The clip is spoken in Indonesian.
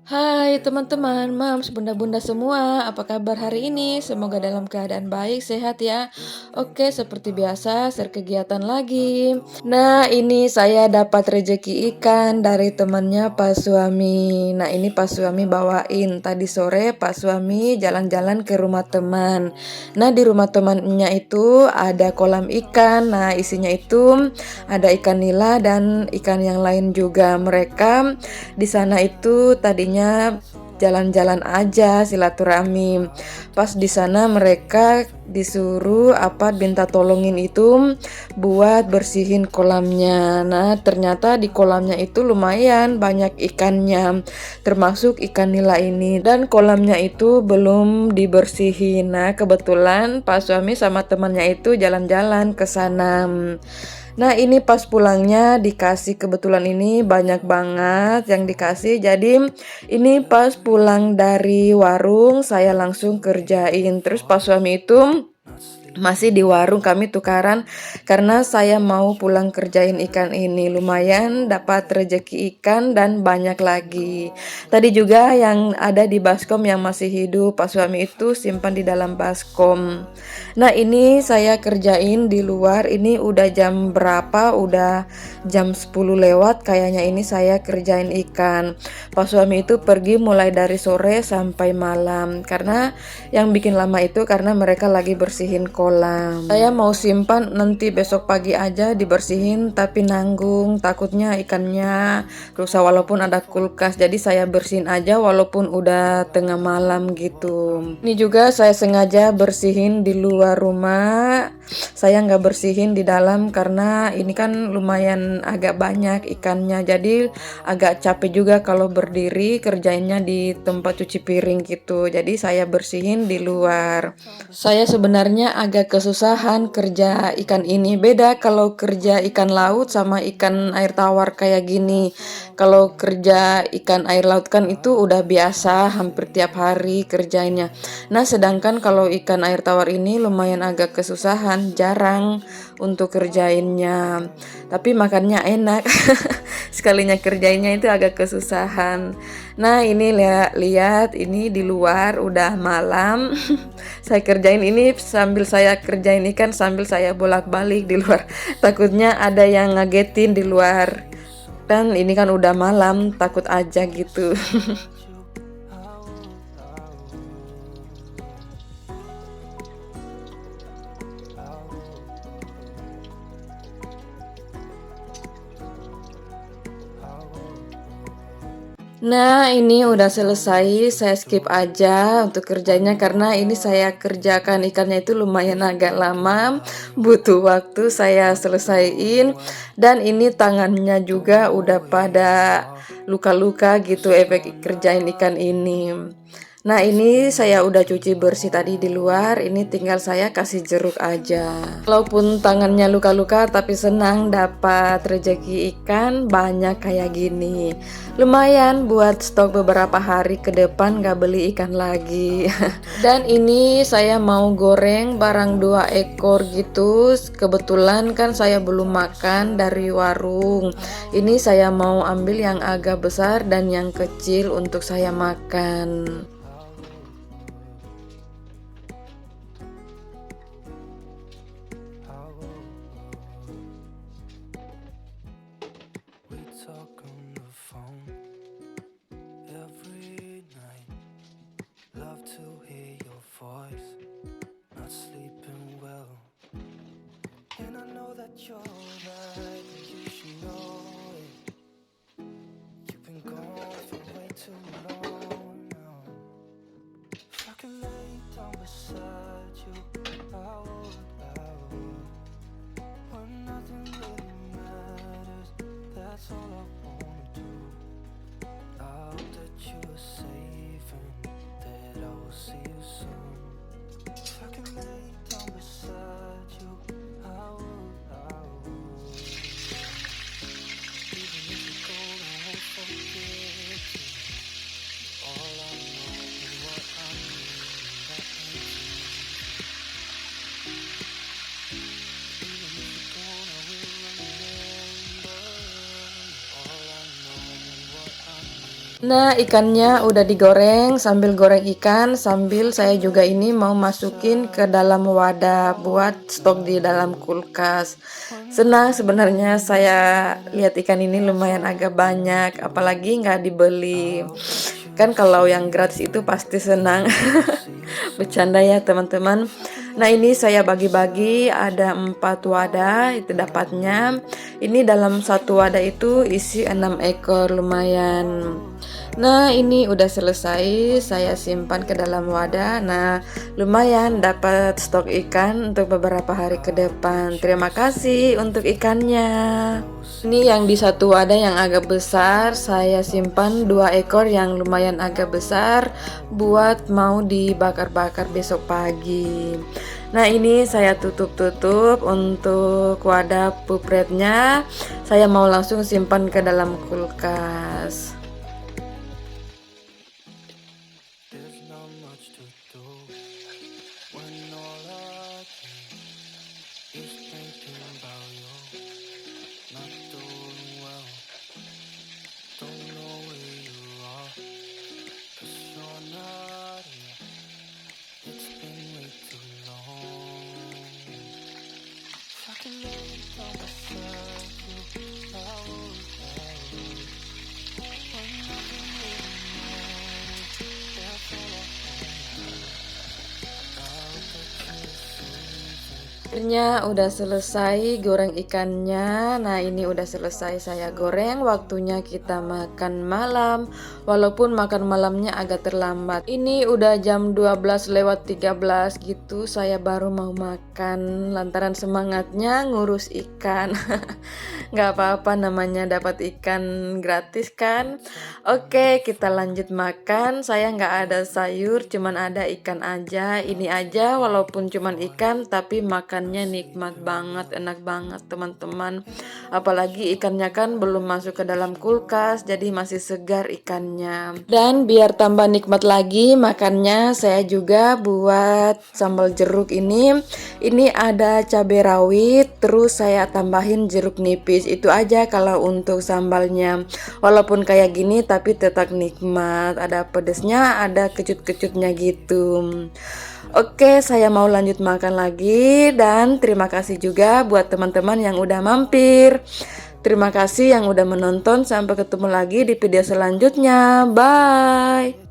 Hai teman-teman, mams, bunda-bunda semua, apa kabar hari ini? Semoga dalam keadaan baik, sehat ya. Oke, seperti biasa, share kegiatan lagi. Nah, ini saya dapat rejeki ikan dari temannya Pak Suami. Nah, ini Pak Suami bawain. Tadi sore Pak Suami jalan-jalan ke rumah teman. Nah, di rumah temannya itu ada kolam ikan. Nah, isinya itu ada ikan nila dan ikan yang lain juga. Mereka di sana itu tadinya jalan-jalan aja silaturahmi. Pas di sana mereka disuruh minta tolongin itu buat bersihin kolamnya. Nah, ternyata di kolamnya itu lumayan banyak ikannya, termasuk ikan nila ini. Dan kolamnya itu belum dibersihin. Nah, kebetulan Pak Suami sama temannya itu jalan-jalan ke sana. Nah, ini pas pulangnya dikasih, kebetulan ini banyak banget yang dikasih. Jadi ini pas pulang dari warung saya langsung kerjain. Terus pas suami itu masih di warung, kami tukaran karena saya mau pulang kerjain ikan ini. Lumayan dapat rejeki ikan dan banyak lagi. Tadi juga yang ada di baskom yang masih hidup Pak suami itu simpan di dalam baskom. Nah, ini saya kerjain di luar. Ini udah jam berapa? Udah jam 10 lewat kayaknya. Ini saya kerjain ikan. Pak suami itu pergi mulai dari sore sampai malam. Karena yang bikin lama itu karena mereka lagi bersihin kolam. Saya mau simpan nanti besok pagi aja dibersihin, tapi nanggung takutnya ikannya rusak walaupun ada kulkas. Jadi saya bersihin aja walaupun udah tengah malam gitu. Ini juga saya sengaja bersihin di luar rumah. Saya nggak bersihin di dalam karena ini kan lumayan agak banyak ikannya. Jadi agak capek juga kalau berdiri kerjainnya di tempat cuci piring gitu. Jadi saya bersihin di luar. Saya sebenarnya agak kesusahan kerja ikan ini. Beda kalau kerja ikan laut sama ikan air tawar kayak gini. Kalau kerja ikan air laut kan itu udah biasa hampir tiap hari kerjainnya. Nah, sedangkan kalau ikan air tawar ini lumayan agak kesusahan, jarang untuk kerjainnya. Tapi makannya enak. Sekalinya kerjainnya itu agak kesusahan. Nah, ini lihat ini di luar udah malam. Saya kerjain ini sambil saya kerjain ikan sambil saya bolak-balik di luar. Takutnya ada yang ngagetin di luar. Dan ini kan udah malam, takut aja gitu. Nah, ini udah selesai, saya skip aja untuk kerjanya karena ini saya kerjakan ikannya itu lumayan agak lama, butuh waktu saya selesaiin. Dan ini tangannya juga udah pada luka-luka gitu efek kerjain ikan ini. Nah, ini saya udah cuci bersih tadi di luar, ini tinggal saya kasih jeruk aja. Walaupun tangannya luka-luka tapi senang dapat rejeki ikan banyak kayak gini. Lumayan buat stok beberapa hari ke depan gak beli ikan lagi. Dan ini saya mau goreng barang 2 ekor gitu. Kebetulan kan saya belum makan dari warung. Ini saya mau ambil yang agak besar dan yang kecil untuk saya makan. We talk on the phone every night. Love to hear your voice. Not sleeping well. And I know that you're right, and you should know it. You've been gone for way too long now. If I can lay down beside you, I would. When nothing really matters, that's all I wanna do. I hope that you are safe and that I will see you soon. If I can lay down beside you, I would. Even if you go, I won't forget you. All I know is what I need, that ain't you. Even if you're gone, I will remember. All I know is what I need. Nah, ikannya udah digoreng, sambil goreng ikan, sambil saya juga ini mau masukin ke dalam wadah buat stok di dalam kulkas. Senang sebenarnya saya lihat ikan ini lumayan agak banyak, apalagi nggak dibeli. Kan kalau yang gratis itu pasti senang. Bercanda ya teman-teman. Nah, ini saya bagi-bagi ada 4 wadah itu dapatnya. Ini dalam satu wadah itu isi 6 ekor, lumayan. Nah, ini udah selesai, saya simpan ke dalam wadah. Nah, lumayan dapat stok ikan untuk beberapa hari ke depan. Terima kasih untuk ikannya. Ini yang di satu wadah yang agak besar, saya simpan 2 ekor yang lumayan agak besar buat mau dibakar-bakar besok pagi. Nah, ini saya tutup-tutup untuk wadah pupretnya. Saya mau langsung simpan ke dalam kulkas. There's not much to do when all I do is thinking about you. Not doing well, don't know where you are, 'cause you're not here. It's been way too long. I can lay down beside you, I would, when nothing really matters. That's all I have. I hope that you see it. Akhirnya udah selesai goreng ikannya. Nah, ini udah selesai saya goreng. Waktunya kita makan malam. Walaupun makan malamnya agak terlambat. Ini udah jam 12 lewat 13 gitu. Saya baru mau makan lantaran semangatnya ngurus ikan. Nggak apa-apa namanya dapat ikan gratis kan. Oke, kita lanjut makan. Saya nggak ada sayur, cuman ada ikan aja. Ini aja walaupun cuman ikan tapi makannya nikmat banget, enak banget teman-teman. Apalagi ikannya kan belum masuk ke dalam kulkas, jadi masih segar ikannya. Dan biar tambah nikmat lagi makannya, saya juga buat sambal jeruk ini. Ini ada cabai rawit, terus saya tambahin jeruk nipis. Itu aja kalau untuk sambalnya. Walaupun kayak gini tapi tetap nikmat. Ada pedesnya, ada kecut-kecutnya gitu. Oke, saya mau lanjut makan lagi dan terima kasih juga buat teman-teman yang udah mampir. Terima kasih yang udah menonton. Sampai ketemu lagi di video selanjutnya. Bye.